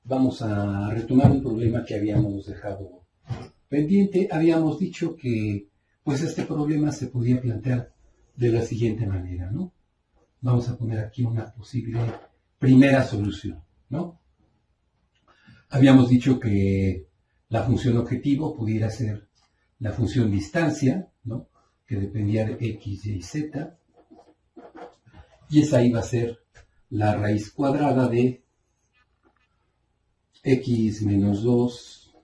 vamos a retomar un problema que habíamos dejado pendiente. Habíamos dicho que pues este problema se podía plantear de la siguiente manera, ¿no? Vamos a poner aquí una posible primera solución, ¿no? Habíamos dicho que la función objetivo pudiera ser la función distancia, ¿no? Que dependía de x, y, z, y esa iba a ser la raíz cuadrada de x menos 2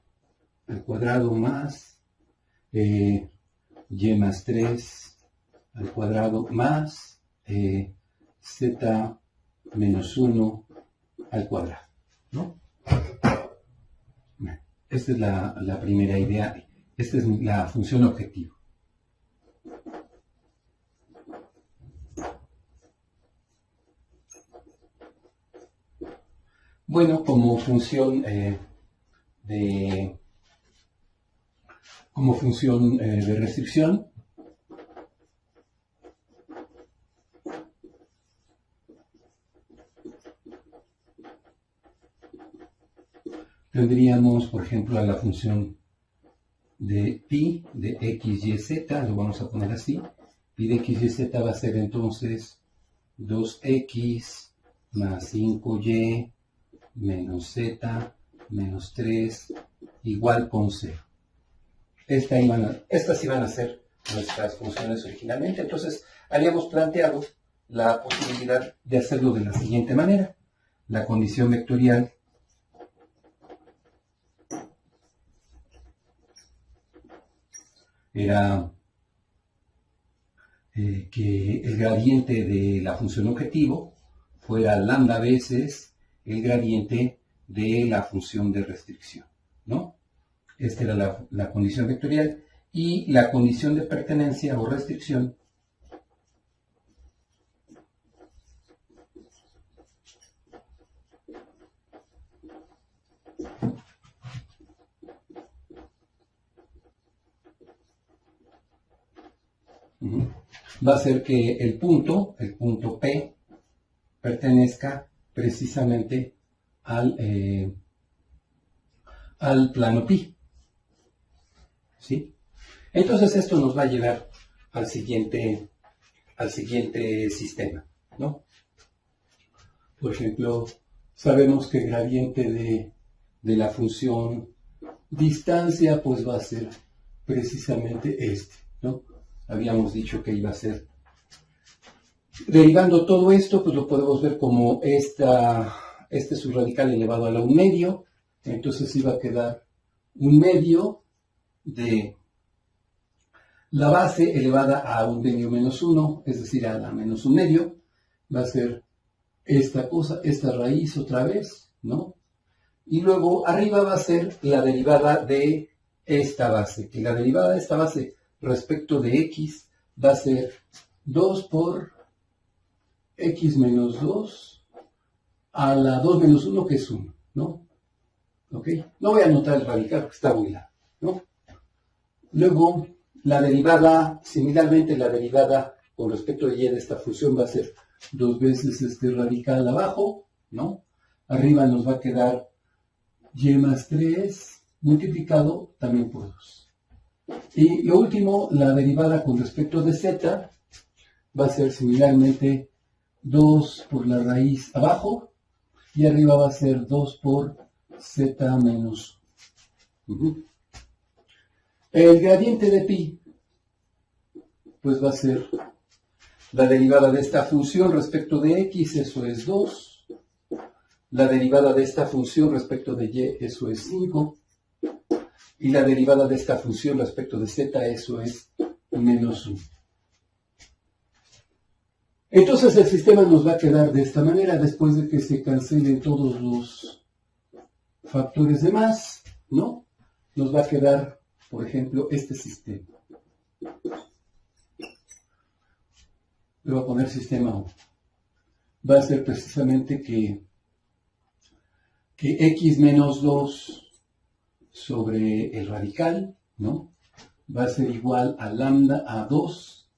al cuadrado más y más 3 al cuadrado más z menos 1 al cuadrado, ¿no? Esta es la primera idea. Esta es la función objetivo. Bueno, como función de restricción, tendríamos, por ejemplo, a la función de pi de x, y, z, lo vamos a poner así. Pi de x, y, z va a ser entonces 2x más 5y menos z menos 3 igual con 0. Estas iban a ser nuestras funciones originalmente. Entonces, habíamos planteado la posibilidad de hacerlo de la siguiente manera. La condición vectorial era que el gradiente de la función objetivo fuera lambda veces el gradiente de la función de restricción, ¿no? Esta era la condición vectorial, y la condición de pertenencia o restricción va a ser que el punto P, pertenezca precisamente al plano pi, ¿sí? Entonces esto nos va a llevar al siguiente sistema, ¿no? Por ejemplo, sabemos que el gradiente de la función distancia pues va a ser precisamente este, ¿no? Habíamos dicho que iba a ser, derivando todo esto, pues lo podemos ver como este subradical elevado a la 1 medio. Entonces iba a quedar 1 medio de la base elevada a 1 medio menos 1, es decir, a la menos 1 medio. Va a ser esta cosa, esta raíz otra vez, ¿no? Y luego arriba va a ser la derivada de esta base, que la derivada de esta base respecto de x va a ser 2 por x menos 2 a la 2 menos 1, que es 1, ¿no? ¿Ok? No voy a anotar el radical porque está muy largo, ¿no? Luego, la derivada, similarmente la derivada con respecto de y de esta función va a ser 2 veces este radical abajo, ¿no? Arriba nos va a quedar y más 3 multiplicado también por 2. Y lo último, la derivada con respecto de z va a ser similarmente 2 por la raíz abajo, y arriba va a ser 2 por z menos 1. El gradiente de pi pues va a ser la derivada de esta función respecto de x, eso es 2. La derivada de esta función respecto de y, eso es 5. Y la derivada de esta función respecto de z, eso es menos 1. Entonces el sistema nos va a quedar de esta manera, después de que se cancelen todos los factores de más, ¿no? Nos va a quedar, por ejemplo, este sistema. Le voy a poner sistema 1. Va a ser precisamente que x menos 2 sobre el radical, ¿no? Va a ser igual a lambda, a 2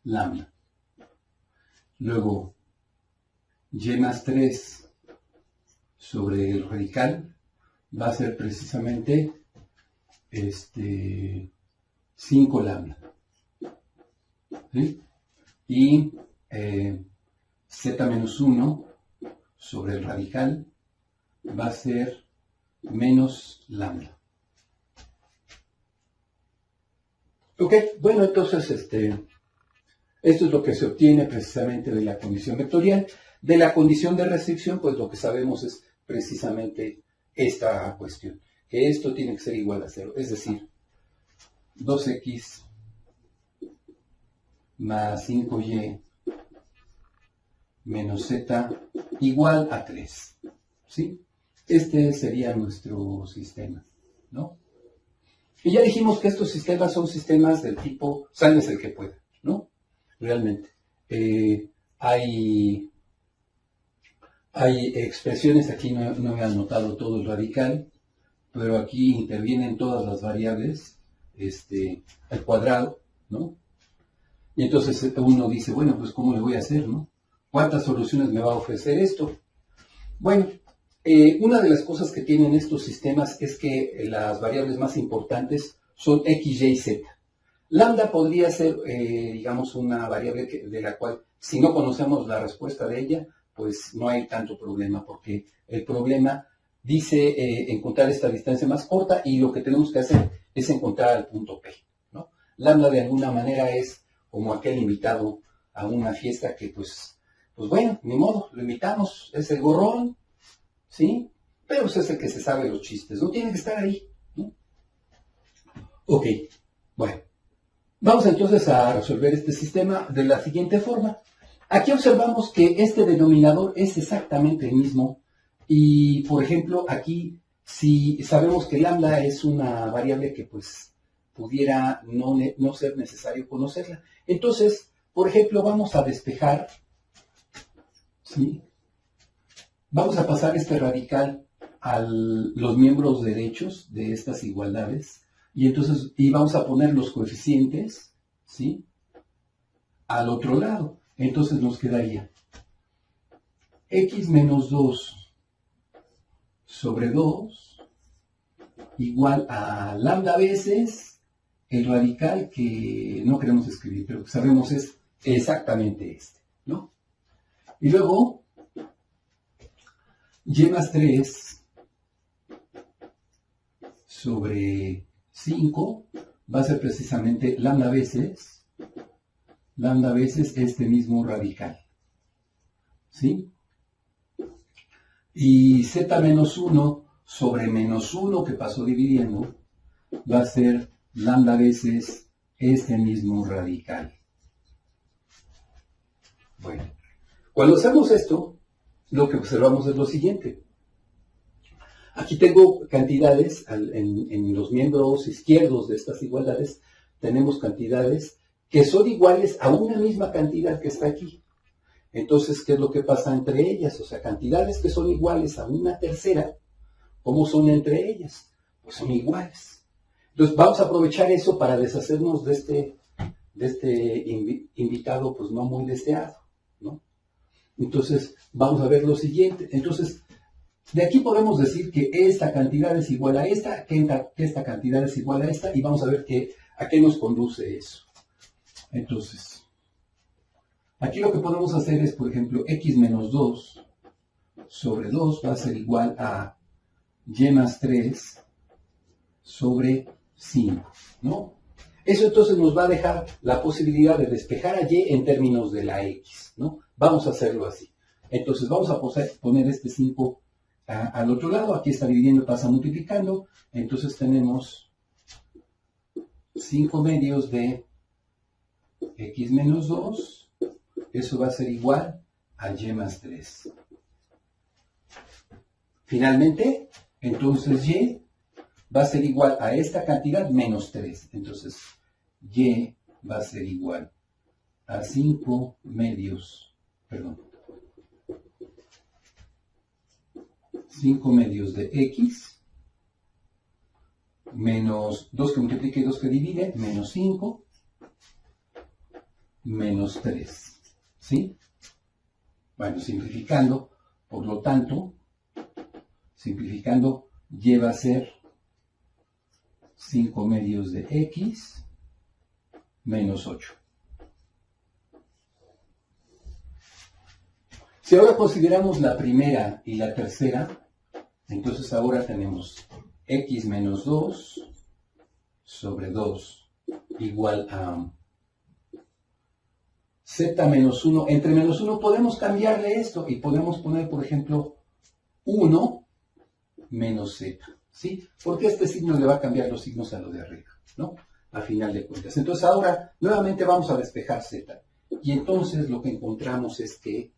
lambda. Luego, y más 3 sobre el radical va a ser precisamente 5 lambda. ¿Sí? Y z menos 1 sobre el radical va a ser menos lambda. Ok, bueno, entonces esto es lo que se obtiene precisamente de la condición vectorial. De la condición de restricción, pues lo que sabemos es precisamente esta cuestión, que esto tiene que ser igual a 0, es decir, 2x más 5y menos z igual a 3, ¿sí? Este sería nuestro sistema, ¿no? Y ya dijimos que estos sistemas son sistemas del tipo, sálvese el que pueda, ¿no? Realmente. Hay expresiones, aquí no he anotado todo el radical, pero aquí intervienen todas las variables al cuadrado, ¿no? Y entonces uno dice, bueno, pues ¿cómo le voy a hacer, no? ¿Cuántas soluciones me va a ofrecer esto? Bueno, una de las cosas que tienen estos sistemas es que las variables más importantes son x, y, z. Lambda podría ser, digamos, una variable de la cual, si no conocemos la respuesta de ella, pues no hay tanto problema, porque el problema dice encontrar esta distancia más corta y lo que tenemos que hacer es encontrar el punto P, ¿no? Lambda de alguna manera es como aquel invitado a una fiesta que pues bueno, ni modo, lo invitamos, es el gorrón, ¿sí? Pero pues es el que se sabe los chistes, no tiene que estar ahí, ¿no? Ok, bueno, vamos entonces a resolver este sistema de la siguiente forma. Aquí observamos que este denominador es exactamente el mismo y, por ejemplo, aquí si sabemos que lambda es una variable que pues pudiera no ser necesario conocerla. Entonces, por ejemplo, vamos a despejar, ¿sí? Vamos a pasar este radical a los miembros derechos de estas igualdades y entonces vamos a poner los coeficientes, ¿sí?, al otro lado. Entonces nos quedaría x menos 2 sobre 2 igual a lambda veces el radical que no queremos escribir, pero que sabemos es exactamente este, ¿no? Y luego y más 3 sobre 5 va a ser precisamente lambda veces este mismo radical, ¿sí? Y z menos 1 sobre menos 1 que pasó dividiendo va a ser lambda veces este mismo radical. Bueno, cuando hacemos esto, lo que observamos es lo siguiente. Aquí tengo cantidades, en los miembros izquierdos de estas igualdades, tenemos cantidades que son iguales a una misma cantidad que está aquí. Entonces, ¿qué es lo que pasa entre ellas? O sea, cantidades que son iguales a una tercera, ¿cómo son entre ellas? Pues son iguales. Entonces, vamos a aprovechar eso para deshacernos de este invitado, pues no muy deseado, ¿no? Entonces, vamos a ver lo siguiente. Entonces, de aquí podemos decir que esta cantidad es igual a esta, que esta cantidad es igual a esta, y vamos a ver a qué nos conduce eso. Entonces, aquí lo que podemos hacer es, por ejemplo, x menos 2 sobre 2 va a ser igual a y más 3 sobre 5, ¿no? Eso entonces nos va a dejar la posibilidad de despejar a y en términos de la x, ¿no? Vamos a hacerlo así. Entonces vamos a poner este 5 al otro lado. Aquí está dividiendo, pasa multiplicando. Entonces tenemos 5 medios de x menos 2. Eso va a ser igual a y más 3. Finalmente, entonces y va a ser igual a esta cantidad menos 3. Entonces, y va a ser igual a 5 medios, 5 medios de x, menos 2 que multiplica y 2 que divide, menos 5, menos 3. ¿Sí? Bueno, simplificando, por lo tanto, y va a ser 5 medios de x menos 8. Si ahora consideramos la primera y la tercera, entonces ahora tenemos x menos 2 sobre 2 igual a z menos 1. Entre menos 1 podemos cambiarle esto y podemos poner, por ejemplo, 1 menos z. ¿Sí? Porque este signo le va a cambiar los signos a lo de arriba, ¿no? A final de cuentas. Entonces ahora nuevamente vamos a despejar z. Y entonces lo que encontramos es que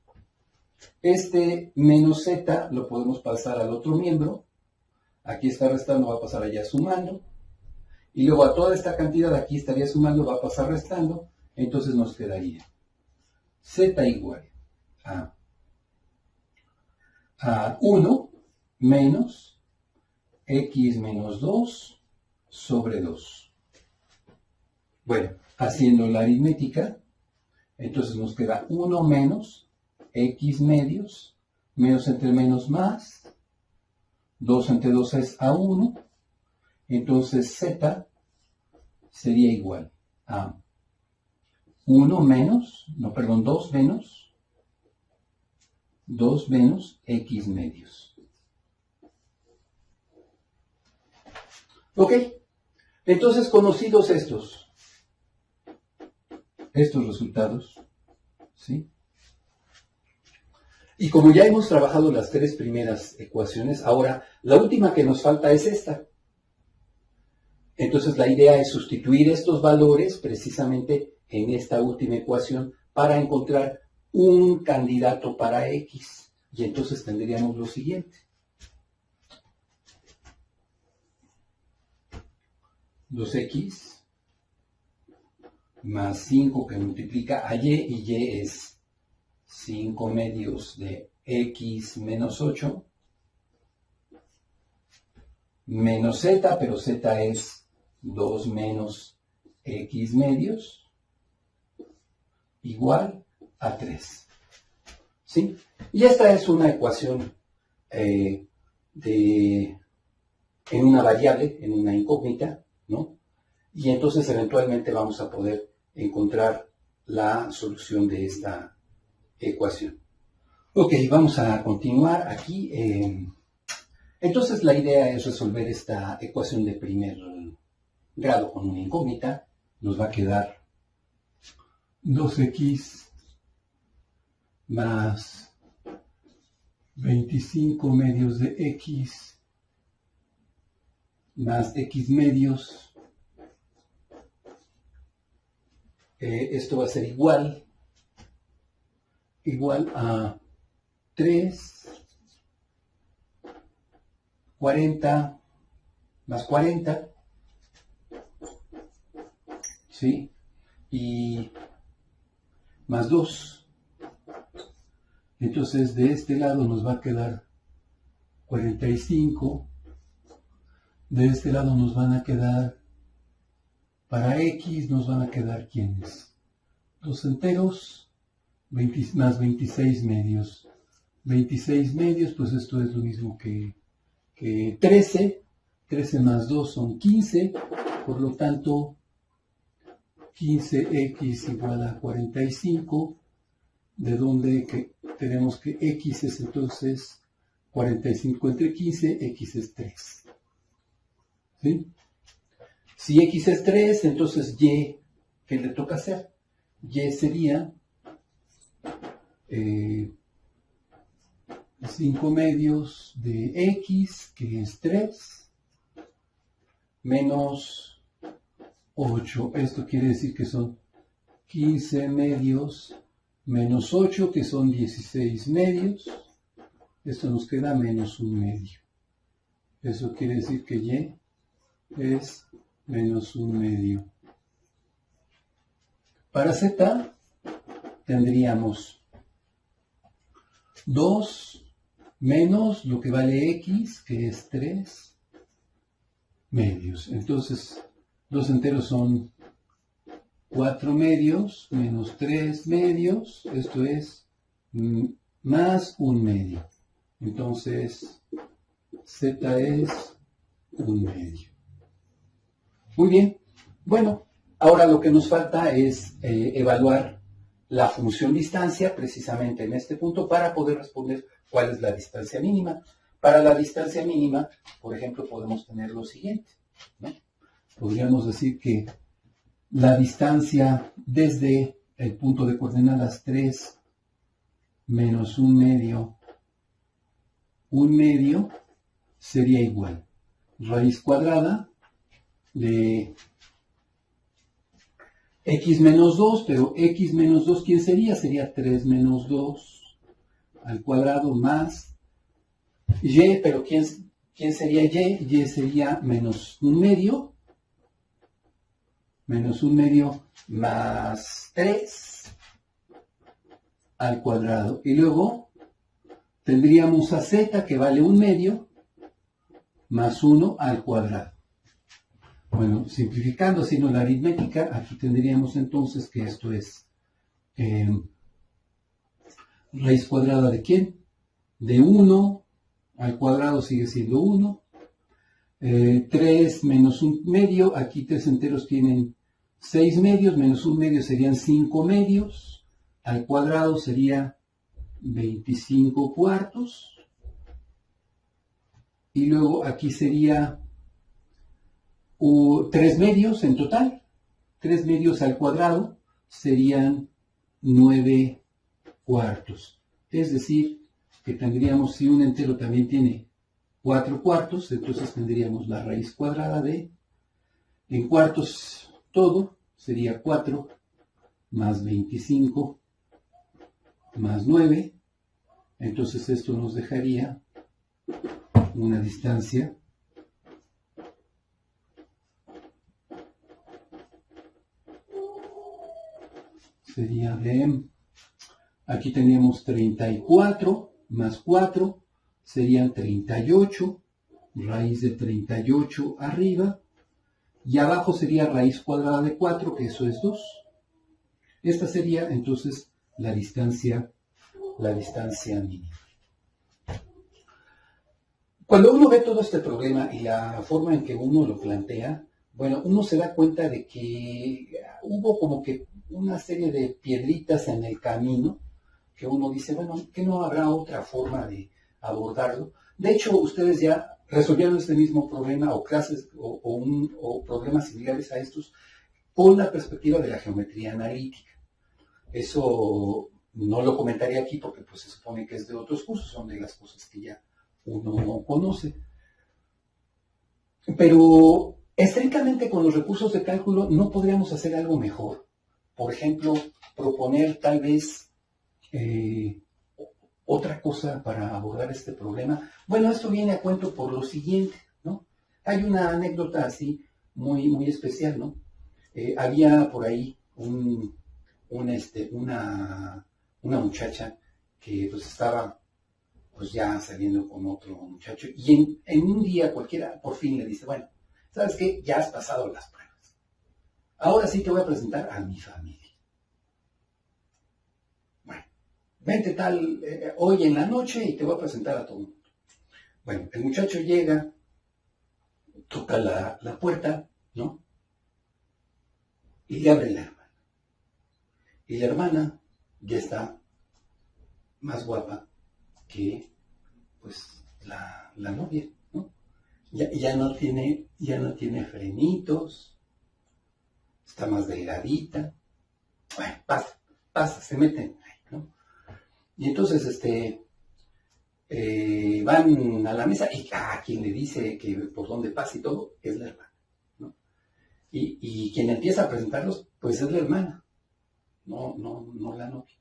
este menos z lo podemos pasar al otro miembro. Aquí está restando, va a pasar allá sumando. Y luego a toda esta cantidad aquí estaría sumando, va a pasar restando. Entonces nos quedaría z igual a 1 menos x menos 2 sobre 2. Bueno, haciendo la aritmética, entonces nos queda 1 menos x medios, menos entre menos más, 2 entre 2 es a 1, entonces z sería igual a 2 menos x medios. Ok, entonces conocidos estos resultados, ¿sí? Y como ya hemos trabajado las tres primeras ecuaciones, ahora la última que nos falta es esta. Entonces la idea es sustituir estos valores precisamente en esta última ecuación para encontrar un candidato para x. Y entonces tendríamos lo siguiente. 2x más 5 que multiplica a y es 5 medios de x menos 8, menos z, pero z es 2 menos x medios, igual a 3. ¿Sí? Y esta es una ecuación en una variable, en una incógnita, ¿no? Y entonces eventualmente vamos a poder encontrar la solución de esta ecuación. Ok, vamos a continuar aquí. Entonces la idea es resolver esta ecuación de primer grado con una incógnita. Nos va a quedar 2x más 25 medios de x más x medios. Esto va a ser igual a 3, 40 más 40, ¿sí? Y más 2. Entonces de este lado nos va a quedar 45. De este lado nos van a quedar, para x nos van a quedar, ¿quiénes? 2 enteros, 20, más 26 medios. 26 medios, pues esto es lo mismo que 13. 13 más 2 son 15. Por lo tanto, 15x igual a 45. De donde que tenemos que x es entonces 45 entre 15, x es 3. ¿Sí? Si x es 3, entonces y, ¿qué le toca hacer? Y sería 5 medios de x, que es 3, menos 8. Esto quiere decir que son 15 medios menos 8, que son 16 medios. Esto nos queda menos 1 medio. Eso quiere decir que y es menos 1 medio. Para z tendríamos 2 menos lo que vale x, que es 3 medios. Entonces, 2 enteros son 4 medios menos 3 medios. Esto es más 1 medio. Entonces, Z es 1/2. Muy bien. Bueno, ahora lo que nos falta es evaluar la función distancia precisamente en este punto para poder responder cuál es la distancia mínima. Para la distancia mínima, por ejemplo, podemos tener lo siguiente, ¿no? Podríamos decir que la distancia desde el punto de coordenadas 3 menos 1/2, 1/2 sería igual raíz cuadrada de x menos 2, pero x menos 2, ¿quién sería? Sería 3 menos 2 al cuadrado más y, pero ¿quién sería y? Y sería menos 1/2, menos 1/2 más 3 al cuadrado. Y luego tendríamos a z que vale 1/2 más 1 al cuadrado. Bueno, simplificando, haciendo la aritmética, aquí tendríamos entonces que esto es raíz cuadrada ¿de quién? De 1 al cuadrado sigue siendo 1. 3 menos 1/2, aquí 3 enteros tienen 6 medios, menos 1/2 serían 5 medios, al cuadrado sería 25 cuartos. Y luego aquí sería 3 medios en total. 3 medios al cuadrado serían 9 cuartos. Es decir, que tendríamos, si un entero también tiene 4 cuartos, entonces tendríamos la raíz cuadrada de, en cuartos todo, sería 4 más 25 más 9. Entonces esto nos dejaría una distancia sería de, aquí teníamos 34 más 4 serían 38, raíz de 38 arriba, y abajo sería raíz cuadrada de 4, que eso es 2. Esta sería entonces la distancia mínima. Cuando uno ve todo este problema y la forma en que uno lo plantea, bueno, uno se da cuenta de que hubo como que una serie de piedritas en el camino que uno dice, bueno, que no habrá otra forma de abordarlo. De hecho, ustedes ya resolvieron este mismo problema o clases o problemas similares a estos con la perspectiva de la geometría analítica. Eso no lo comentaría aquí porque pues se supone que es de otros cursos, son de las cosas que ya uno conoce. Pero estrictamente con los recursos de cálculo no podríamos hacer algo mejor. Por ejemplo, proponer tal vez otra cosa para abordar este problema. Bueno, esto viene a cuento por lo siguiente, ¿no? Hay una anécdota así muy, muy especial, ¿no? Había por ahí una muchacha que pues estaba pues ya saliendo con otro muchacho y en un día cualquiera por fin le dice, bueno, ¿sabes qué? Ya has pasado las pruebas. Ahora sí te voy a presentar a mi familia. Bueno, vente hoy en la noche y te voy a presentar a todo el mundo. Bueno, el muchacho llega, toca la puerta, ¿no? Y le abre la hermana. Y la hermana ya está más guapa que pues la novia, ¿no? Ya no tiene frenitos, está más delgadita. Bueno, pasa, se meten ahí, ¿no? Y entonces van a la mesa y quien le dice que por dónde pasa y todo es la hermana, ¿no? Y quien empieza a presentarlos, pues es la hermana, no la novia.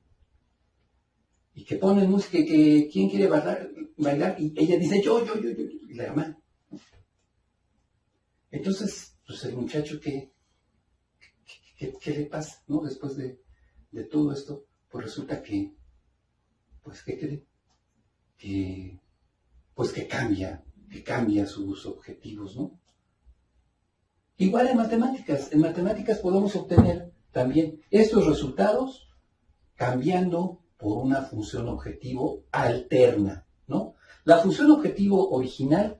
Y que ponen música, que quién quiere bailar, y ella dice yo, y la hermana. Entonces, pues el muchacho, ¿qué le pasa, no? Después de todo esto, pues resulta que, pues, ¿qué cree? Que cambia sus objetivos, ¿no? Igual en matemáticas podemos obtener también estos resultados cambiando por una función objetivo alterna, ¿no? La función objetivo original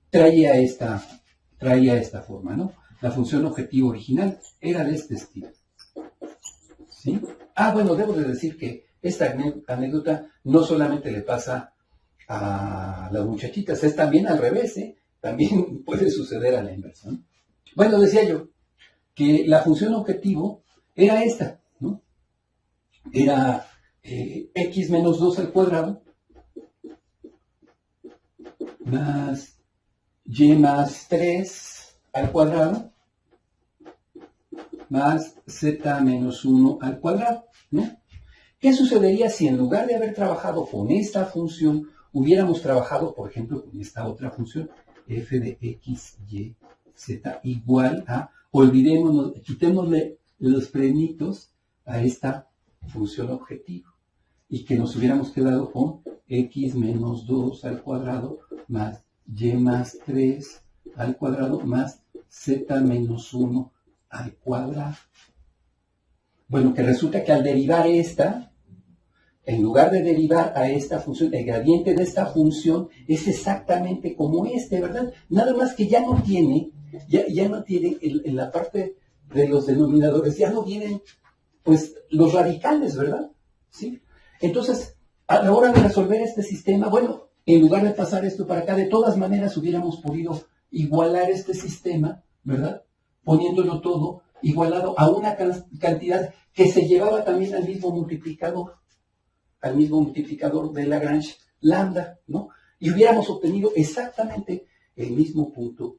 traía esta forma, ¿no? La función objetivo original era de este estilo. ¿Sí? Bueno, debo de decir que esta anécdota no solamente le pasa a las muchachitas, es también al revés, ¿eh? También puede suceder a la inversa, ¿no? Bueno, decía yo que la función objetivo era esta, ¿no? Era x menos 2 al cuadrado más y más 3 al cuadrado más z menos 1 al cuadrado, ¿no? ¿Qué sucedería si en lugar de haber trabajado con esta función, hubiéramos trabajado, por ejemplo, con esta otra función, f de x, y, z, igual a, olvidémonos, quitémosle los frenitos a esta función objetivo y que nos hubiéramos quedado con x menos 2 al cuadrado más y más 3 al cuadrado más z menos 1 al cuadrado. Bueno, que resulta que al derivar esta, en lugar de derivar a esta función, el gradiente de esta función es exactamente como ¿verdad? Nada más que ya no tiene en la parte de los denominadores, ya no vienen, pues, los radicales, ¿verdad? ¿Sí? Entonces, a la hora de resolver este sistema, bueno, en lugar de pasar esto para acá, de todas maneras hubiéramos podido igualar este sistema, ¿verdad? Poniéndolo todo igualado a una cantidad que se llevaba también al mismo multiplicador de Lagrange, lambda, ¿no? Y hubiéramos obtenido exactamente el mismo punto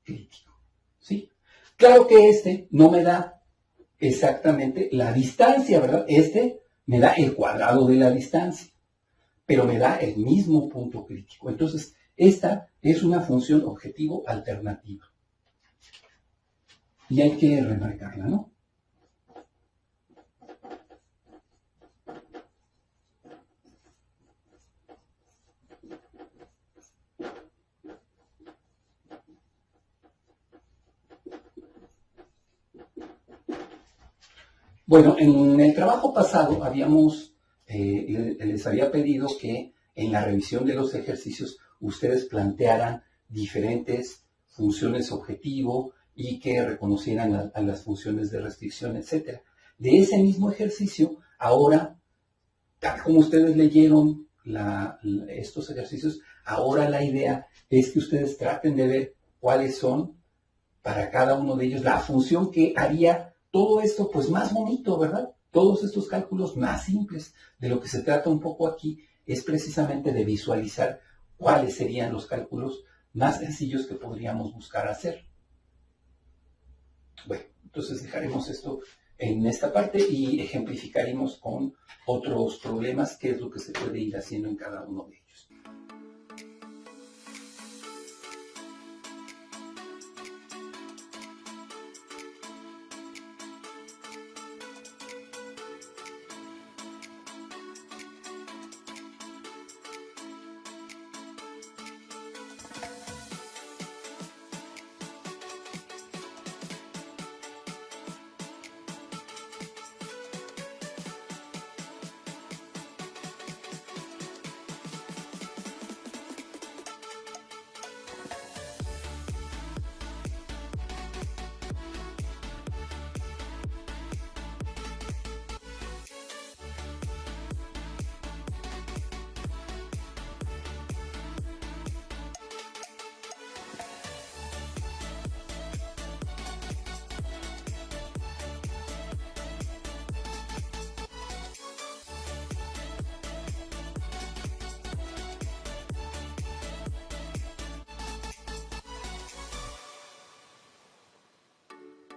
crítico, ¿sí? Claro que este no me da exactamente la distancia, ¿verdad? Este me da el cuadrado de la distancia, pero me da el mismo punto crítico. Entonces, esta es una función objetivo alternativa. Y hay que remarcarla, ¿no? Bueno, en el trabajo pasado les había pedido que en la revisión de los ejercicios ustedes plantearan diferentes funciones objetivo y que reconocieran a las funciones de restricción, etc. De ese mismo ejercicio, ahora, tal como ustedes leyeron estos ejercicios, ahora la idea es que ustedes traten de ver cuáles son para cada uno de ellos la función que haría todo esto pues más bonito, ¿verdad? Todos estos cálculos más simples. De lo que se trata un poco aquí es precisamente de visualizar cuáles serían los cálculos más sencillos que podríamos buscar hacer. Bueno, entonces dejaremos esto en esta parte y ejemplificaremos con otros problemas qué es lo que se puede ir haciendo en cada uno de ellos.